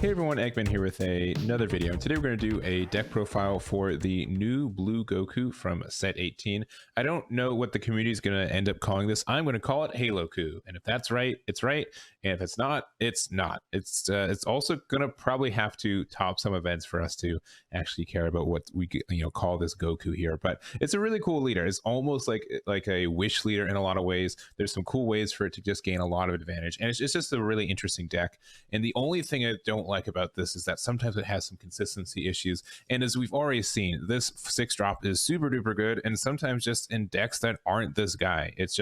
Hey everyone, Eggman here with another video. Today we're going to do a deck profile for the new blue Goku from set 18. I don't know what the community is going to end up calling this. I'm going to call it Halo Goku, and if that's right, it's right, and if it's not, it's not. It's also going to probably have to top some events for us to actually care about what we call this Goku here. But it's a really cool leader. It's almost like a wish leader in a lot of ways. There's some cool ways for it to just gain a lot of advantage, and it's just a really interesting deck. And the only thing I don't like about this is that sometimes it has some consistency issues, and as we've already seen, this 6-drop is super duper good, and sometimes just in decks that aren't this guy, it's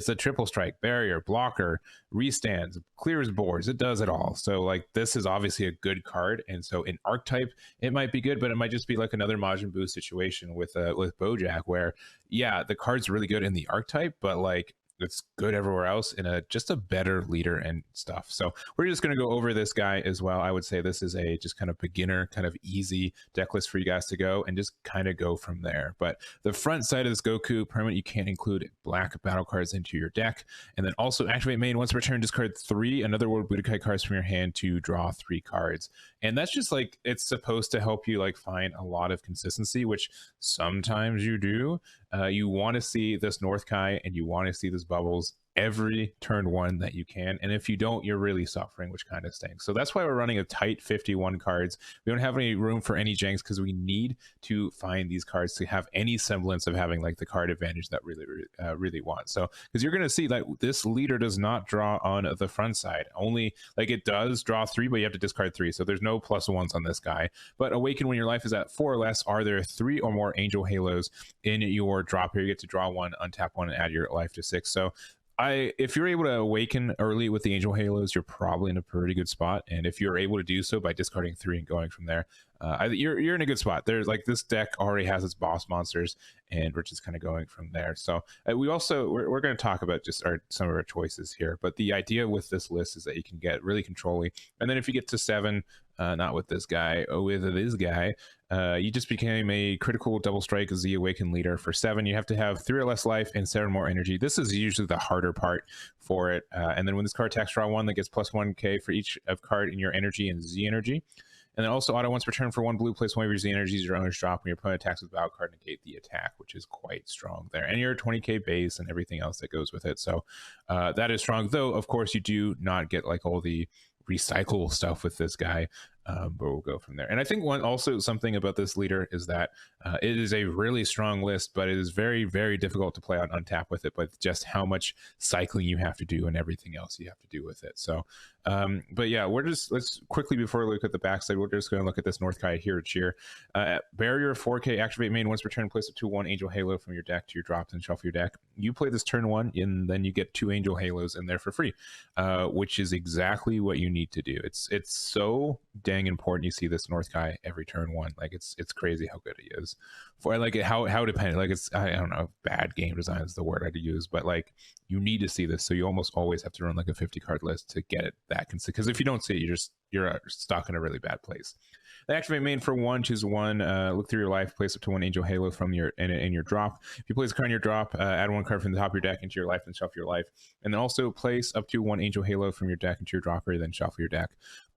a triple strike, barrier, blocker, restands, clears boards, it does it all. So like this is obviously a good card, and so in archetype it might be good, but it might just be like another Majin Buu situation with Bojack, where yeah, the card's really good in the archetype, but like it's good everywhere else in just a better leader and stuff. So we're just going to go over this guy as well. I would say this is a just kind of beginner, kind of easy deck list for you guys to go and just kind of go from there. But the front side of this Goku permanent, you can't include black battle cards into your deck. And then also activate main, once per turn, discard 3 another World Budokai cards from your hand to draw 3 cards. And that's just like, it's supposed to help you like find a lot of consistency, which sometimes you do. You want to see this North Kai and you want to see this Bubbles every turn 1 that you can, and if you don't, you're really suffering, which kind of stinks. So that's why we're running a tight 51 cards. We don't have any room for any janks because we need to find these cards to have any semblance of having like the card advantage that really want. So because you're going to see that this leader does not draw on the front side, only like it does draw 3, but you have to discard 3, so there's no +1s on this guy. But awaken when your life is at 4 or less. Are there 3 or more angel halos in your drop here? You get to draw 1, untap 1, and add your life to 6. So if you're able to awaken early with the angel halos, you're probably in a pretty good spot. And if you're able to do so by discarding 3 and going from there, you're in a good spot. There's like this deck already has its boss monsters, and we're just kind of going from there. So we're going to talk about just some of our choices here. But the idea with this list is that you can get really controlling, and then if you get to 7, not with this guy, with this guy, you just became a critical double strike Z awakened leader. For 7, you have to have 3 or less life and 7 more energy. This is usually the harder part for it. And then when this card attacks, draw 1, that gets +1k for each of card in your energy and Z energy. And then also auto once per turn for 1 blue, place 1 of your Z energies, your owner's drop. When your opponent attacks with battle card, negate the attack, which is quite strong there. And your 20k base and everything else that goes with it. So that is strong, though of course you do not get like all the recycle stuff with this guy, but we'll go from there. And I think something about this leader is that it is a really strong list, but it is very, very difficult to play on untap with it, but just how much cycling you have to do and everything else you have to do with it. So but yeah, let's quickly, before we look at the backside, we're just going to look at this North Kai here cheer. Barrier 4k, activate main, once per turn, place a 2/1 angel halo from your deck to your drops and shuffle your deck. You play this turn 1 and then you get 2 angel halos in there for free, which is exactly what you need to do. It's so dang important. You see this North Kai every turn 1. Like it's crazy how good he is. For like how dependent, like it's, I don't know, bad game design is the word I'd use, but like you need to see this. So you almost always have to run like a 50 card list to get it that consistent, because if you don't see it, you're stuck in a really bad place. They activate main for 1, choose 1, look through your life, place up to 1 angel halo from your in your drop. If you place a card in your drop, add 1 card from the top of your deck into your life and shuffle your life. And then also place up to 1 angel halo from your deck into your dropper, then shuffle your deck.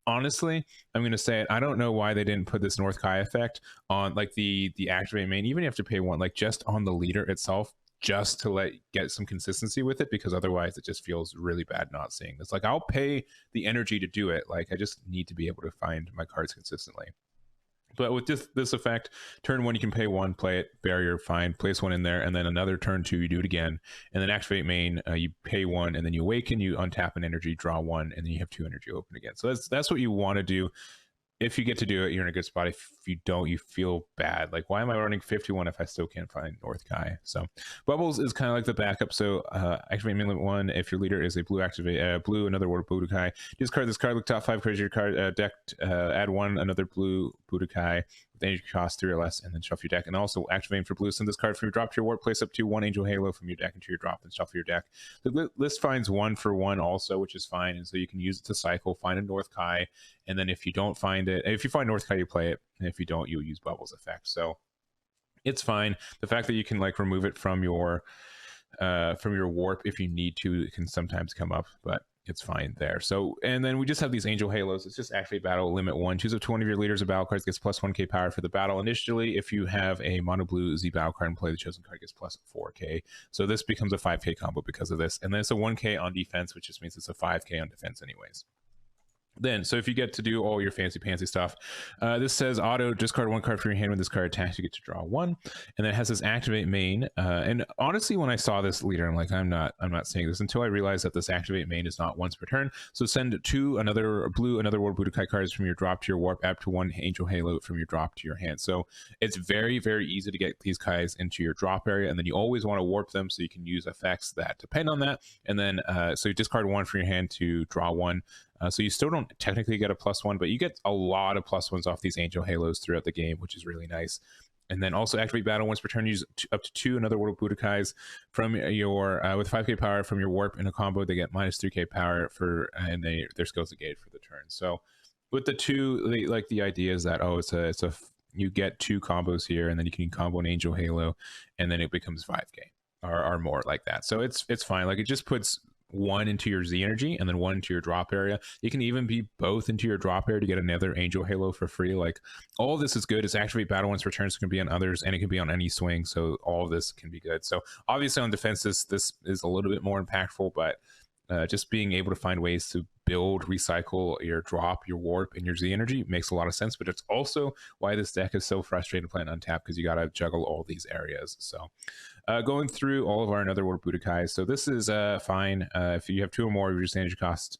Honestly, I'm going to say it, I don't know why they didn't put this North Kai effect on like the activate main. Even if you have to pay 1, like just on the leader itself, just to get some consistency with it, because otherwise it just feels really bad not seeing this. Like I'll pay the energy to do it, like I just need to be able to find my cards consistently. But with this effect, turn 1 you can pay 1, play it, barrier, fine, place 1 in there, and then another turn 2 you do it again, and then activate main, you pay 1, and then you awaken, you untap an energy, draw 1, and then you have 2 energy open again. So that's what you want to do. If you get to do it, you're in a good spot. If you don't, you feel bad. Like, why am I running 51 if I still can't find North Kai? So Bubbles is kind of like the backup. So activate main limit 1. If your leader is a blue, activate blue, another World Budokai. Discard this card, look top 5 cards of your card deck, add 1 another blue Budokai with energy cost 3 or less, and then shuffle your deck. And also activating for blue, send this card from your drop to your warp, place up to 1 angel halo from your deck into your drop, and shuffle your deck. The list finds 1 for 1 also, which is fine, and so you can use it to cycle, find a North Kai, and then if you don't find it, if you find North Kai, you play it, and if you don't, you use Bubbles effect. So it's fine. The fact that you can like remove it from your warp if you need to, it can sometimes come up, but it's fine there. So, and then we just have these Angel Halos. It's just Activate Battle, limit 1. Choose up to one of your leaders of battle cards, gets plus 1k power for the battle initially. If you have a mono blue Z battle card and play the chosen card, gets plus 4k. So this becomes a 5k combo because of this. And then it's a 1k on defense, which just means it's a 5k on defense anyways. Then, so if you get to do all your fancy stuff, this says auto discard 1 card from your hand. When this card attacks, you get to draw 1, and then it has this activate main. And honestly, when I saw this leader, I'm like, I'm not saying this until I realized that this activate main is not once per turn. So send 2 another World Budokai cards from your drop to your warp, add to 1 Angel Halo from your drop to your hand. So it's very, very easy to get these guys into your drop area, and then you always want to warp them so you can use effects that depend on that. And then so you discard 1 from your hand to draw 1. So you still don't technically get a +1, but you get a lot of +1s off these Angel Halos throughout the game, which is really nice. And then also Activate Battle once per turn. Use up to 2 another World Budokais from your with 5k power from your warp in a combo. They get -3k power for, and their skills negate for the turn. So with the 2, like the idea is that you get 2 combos here, and then you can combo an Angel Halo, and then it becomes 5k or more like that. So it's fine. Like it just puts 1 into your Z energy and then 1 into your drop area. You can even be both into your drop area to get another Angel Halo for free. Like all of this is good. It's Activate Battle once per turn, so it can be on others, and it can be on any swing. So all of this can be good. So obviously on defense, this is a little bit more impactful, but just being able to find ways to build, recycle your drop, your warp, and your Z energy makes a lot of sense. But it's also why this deck is so frustrating playing untapped, because you got to juggle all these areas. So going through all of our Another World Budokai. So this is fine. If you have 2 or more, you reduce the energy cost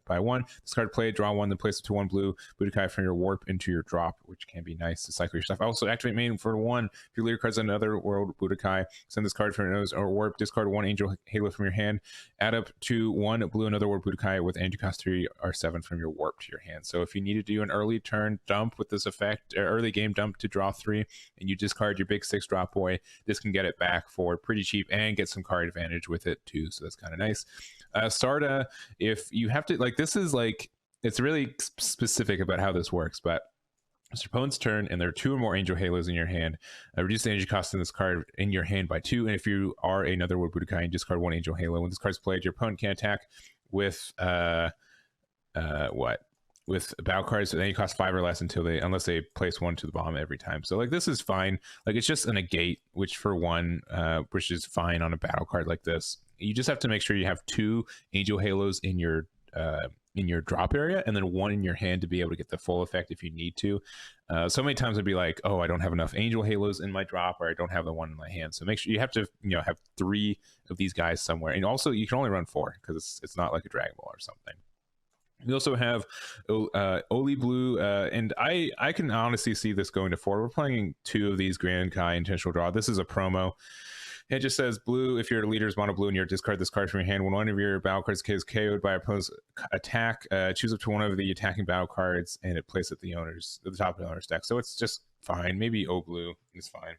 by 1. Discard play, draw 1, then place it to 1 blue Budokai from your warp into your drop, which can be nice to cycle your stuff. Also activate main for 1. If your leader card's Another World Budokai, send this card from your nose or warp. Discard 1 Angel Halo from your hand. Add up to 1 blue Another World Budokai with energy cost 3 or 7 from your warp to your hand. So if you need to do an early turn dump with this effect, or early game dump to draw 3, and you discard your big 6 drop boy, this can get it back for pretty cheap and get some card advantage with it too. So that's kind of nice. Sarda, if you have to, like, this is like, it's really specific about how this works, but it's your opponent's turn and there are 2 or more Angel Halos in your hand. Reduce the energy cost in this card in your hand by 2. And if you are another World Budokai, you discard 1 Angel Halo. When this card's played, your opponent can attack with with battle cards, so then you cost 5 or less unless they place 1 to the bottom every time. So like this is fine. Like it's just a negate, which for 1, which is fine on a battle card like this. You just have to make sure you have 2 Angel Halos in your drop area, and then 1 in your hand to be able to get the full effect if you need to. So many times I'd be like, oh, I don't have enough Angel Halos in my drop, or I don't have the 1 in my hand. So make sure you have to, have 3 of these guys somewhere. And also you can only run 4 because it's not like a Dragon Ball or something. We also have Oli Blue, and I can honestly see this going to 4. We're playing 2 of these Grand Kai Intentional Draw. This is a promo. It just says blue, if your leader is mono blue and you discard this card from your hand, when one of your battle cards is KO'd by opponent's attack, choose up to one of the attacking battle cards and it places at the top of the owner's deck. So it's just fine. Maybe O blue is fine.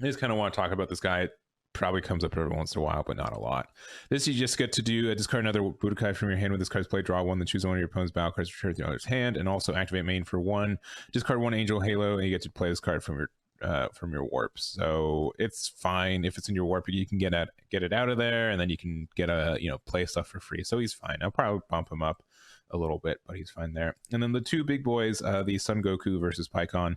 I just kind of want to talk about this guy. Probably comes up every once in a while, but not a lot. This you just get to do discard another Budokai from your hand. When this card's played, draw 1, then choose one of your opponent's battle cards, return to the other's hand, and also activate main for 1. Discard 1 Angel Halo, and you get to play this card from your warp. So it's fine if it's in your warp. You can get it out of there, and then you can get play stuff for free. So he's fine. I'll probably bump him up a little bit, but he's fine there. And then the 2 big boys, the Son Goku versus Pikkon.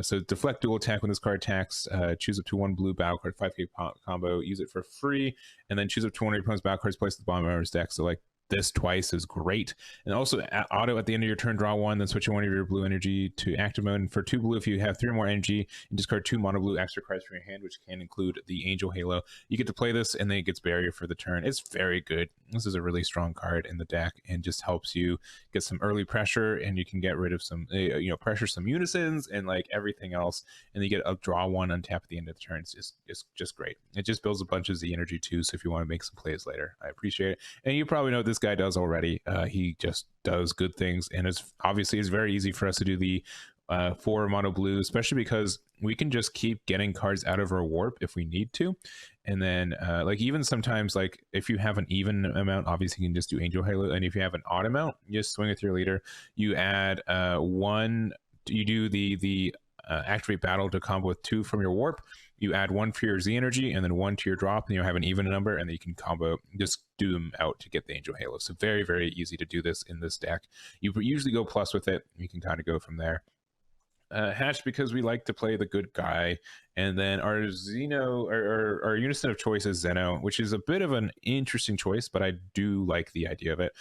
So deflect dual attack when this card attacks, choose up to 1 blue battle card, 5k combo, use it for free, and then choose up to 1 of your opponent's battle cards, place at the bottom of his deck. So like this twice is great. And also auto at the end of your turn, draw 1, then switch 1 of your blue energy to active mode. And for 2 blue, if you have 3 or more energy, and discard 2 mono blue extra cards from your hand, which can include the Angel Halo. You get to play this, and then it gets barrier for the turn. It's very good. This is a really strong card in the deck, and just helps you get some early pressure, and you can get rid of some, pressure some Unisons and like everything else. And you get a draw 1 untap at the end of the turn. It's just great. It just builds a bunch of Z energy too. So if you want to make some plays later, I appreciate it. And you probably know this guy does already. He just does good things, and it's very easy for us to do the 4 mono blue, especially because we can just keep getting cards out of our warp if we need to. And then like even sometimes, like if you have an even amount, obviously you can just do Angel Halo, and if you have an odd amount, you just swing with your leader. You add 1, you do the activate battle to combo with 2 from your warp, You add one for your Z energy and then one to your drop, and you'll have an even number, and then you can combo, just do them out to get the Angel Halo. So very, very easy to do this in this deck. You usually go plus with it. You can kind of go from there. Hatch, because we like to play the good guy, and then our our Unison of choice is Zeno, which is a bit of an interesting choice, but I do like the idea of it.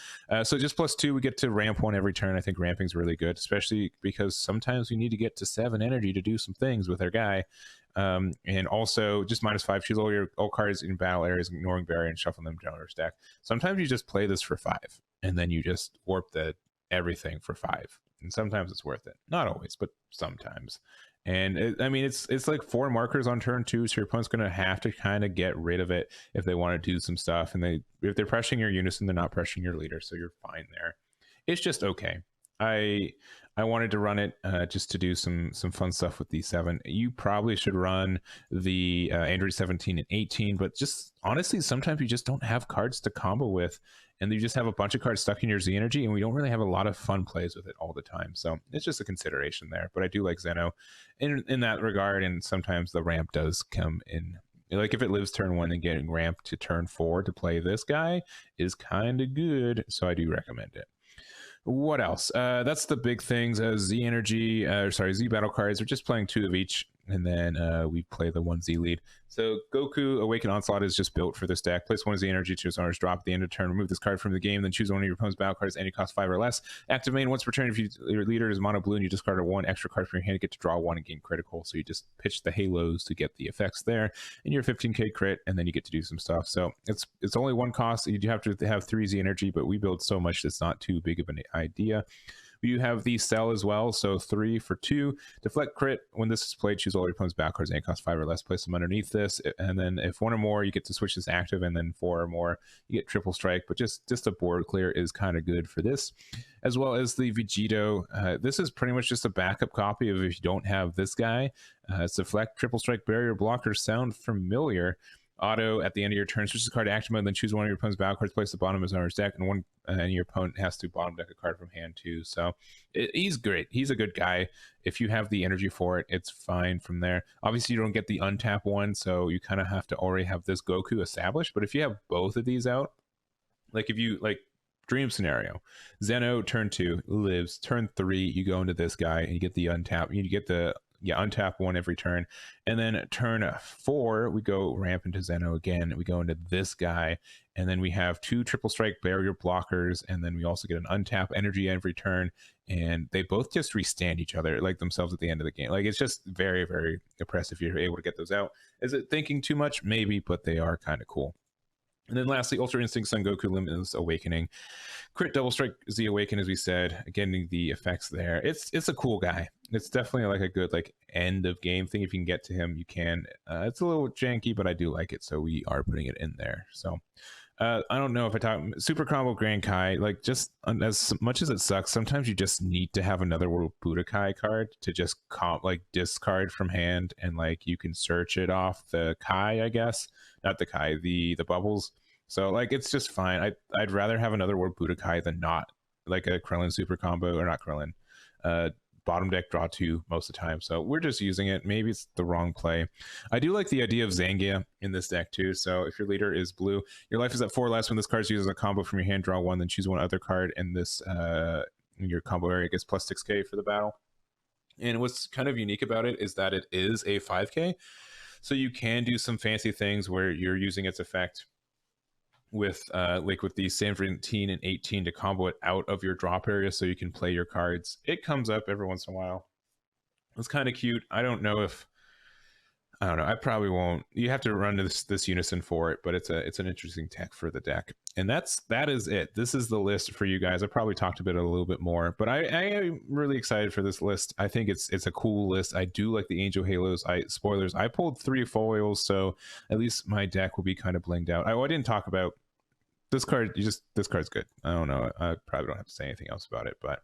So just +2, we get to ramp 1 every turn. I think ramping's really good, especially because sometimes we need to get to 7 energy to do some things with our guy. And also just -5, choose all cards in battle areas, ignoring barrier, and shuffle them down your stack. Sometimes you just play this for 5, and then you just warp everything for 5. And sometimes it's worth it. Not always, but sometimes. And I mean, it's like 4 markers on turn 2, so your opponent's going to have to kind of get rid of it if they want to do some stuff. And if they're pressuring your Unison, they're not pressuring your leader, so you're fine there. It's just okay. I wanted to run it just to do some fun stuff with D7. You probably should run the Aandroidd 17 and 18, but just honestly, sometimes you just don't have cards to combo with, and you just have a bunch of cards stuck in your Z energy, and we don't really have a lot of fun plays with it all the time. So it's just a consideration there. But I do like Zeno in that regard, and sometimes the ramp does come in. Like if it lives turn 1 and getting ramped to turn 4 to play this guy is kind of good, so I do recommend it. What else? That's the big things. Z energy, Z battle cards. We're just playing 2 of each, and then we play the 1 Z lead. So Goku Awakened Onslaught is just built for this deck. Place 1 Z energy to its owner's drop at the end of turn. Remove this card from the game, then choose one of your opponent's battle cards. Any cost 5 or less. Active main once per turn. If your leader is mono blue and you discard 1 extra card from your hand, you get to draw 1 and gain critical. So you just pitch the halos to get the effects there, and you're 15k crit, and then you get to do some stuff. So it's only 1 cost. You do have to have 3 Z energy, but we build so much that's not too big of an idea. You have the cell as well, so 3 for 2. Deflect crit. When this is played, choose all your opponent's battle cards and cost 5 or less. Place them underneath this, and then if 1 or more, you get to switch this active, and then 4 or more, you get triple strike. But just a board clear is kind of good for this, as well as the Vegito. This is pretty much just a backup copy of if you don't have this guy. It's deflect, triple strike, barrier, blockers. Sound familiar? Auto at the end of your turn, switch the card to active mode, then choose one of your opponent's battle cards, place the bottom of his owner's deck, and your opponent has to bottom deck a card from hand too. So he's great. He's a good guy. If you have the energy for it, it's fine from there. Obviously, you don't get the untap one, so you kind of have to already have this Goku established. But if you have both of these out, like if you dream scenario, Zeno turn 2 lives, turn 3 you go into this guy and you get the untap. You get the untap 1 every turn, and then turn 4 we go ramp into Zeno again. We go into this guy, and then we have 2 triple strike barrier blockers, and then we also get an untap energy every turn, and they both just restand each other like themselves at the end of the game. Like it's just very, very impressive if you're able to get those out. Is it thinking too much? Maybe, but they are kind of cool. And then lastly, Ultra Instinct Son Goku Limitless Awakening. Crit Double Strike Z Awaken, as we said, getting the effects there. It's a cool guy. It's definitely like a good end of game thing. If you can get to him, you can. It's a little janky, but I do like it, so we are putting it in there. So I don't know if I talk Super Combo Grand Kai, just as much as it sucks, sometimes you just need to have another World Budokai card to just discard from hand, and you can search it off the Kai, I guess. Not the Kai, the bubbles. So it's just fine. I'd rather have another World Budokai than not, a Krillin Super Combo, or not Krillin. Bottom deck draw 2 most of the time, so we're just using it. Maybe it's the wrong play. I do like the idea of Zangia in this deck too. So if your leader is blue, your life is at 4 less when this card is used as a combo from your hand. Draw 1, then choose one other card, and this your combo area gets plus 6k for the battle. And what's kind of unique about it is that it is a 5k, so you can do some fancy things where you're using its effect with with the 17 and 18 to combo it out of your drop area, so you can play your cards. It comes up every once in a while. It's kind of cute. I don't know. I probably won't. You have to run this Unison for it, but it's an interesting tech for the deck. And that is it. This is the list for you guys. I probably talked a little bit more, but I am really excited for this list. I think it's a cool list. I do like the Angel Halos. Spoilers, I pulled 3 foils, so at least my deck will be kind of blinged out. I didn't talk about this card. This card's good. I don't know. I probably don't have to say anything else about it, but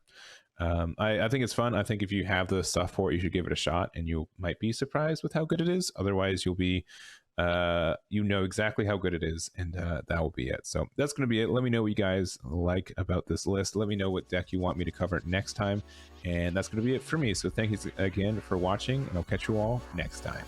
I think it's fun. I think if you have the stuff for it, you should give it a shot, and you might be surprised with how good it is. Otherwise, you'll be exactly how good it is, and that will be it. So that's going to be it. Let me know what you guys like about this list. Let me know what deck you want me to cover next time, and that's going to be it for me. So thank you again for watching, and I'll catch you all next time.